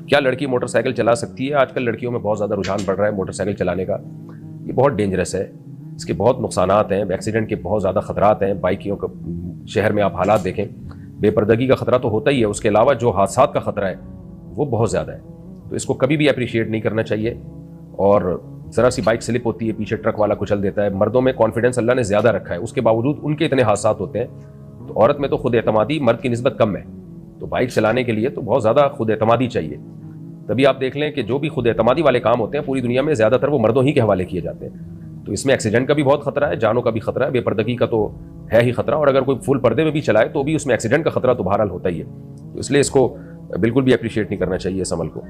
क्या लड़की मोटरसाइकिल चला सकती है? आजकल लड़कियों में बहुत ज़्यादा रुझान बढ़ रहा है मोटरसाइकिल चलाने का। ये बहुत डेंजरस है, इसके बहुत नुकसानात हैं, एक्सीडेंट के बहुत ज़्यादा ख़तरात हैं। बाइकियों का शहर में आप हालात देखें, बेपर्दगी का ख़तरा तो होता ही है, उसके अलावा जो हादसात का ख़तरा है वो बहुत ज़्यादा है। तो इसको कभी भी अप्रिशिएट नहीं करना चाहिए। और ज़रा सी बाइक स्लिप होती है, पीछे ट्रक वाला कुचल देता है। मर्दों में कॉन्फिडेंस अल्लाह ने ज़्यादा रखा है, उसके बावजूद उनके इतने हादसात होते हैं। तो औरत में तो खुद एतमादी मर्द की निस्बत कम है, तो बाइक चलाने के लिए तो बहुत ज़्यादा खुद एतमादी चाहिए। तभी आप देख लें कि जो भी खुद एतमादी वाले काम होते हैं पूरी दुनिया में ज़्यादातर वो मर्दों ही के हवाले किए जाते हैं। तो इसमें एक्सीडेंट का भी बहुत खतरा है, जानों का भी खतरा है, बेपर्दगी का तो है ही खतरा, और अगर कोई फुल पर्दे में भी चलाए तो भी उसमें एक्सीडेंट का खतरा तो बहरहाल होता ही है। तो इसलिए इसको बिल्कुल भी अप्रिशिएट नहीं करना चाहिए इस अमल को।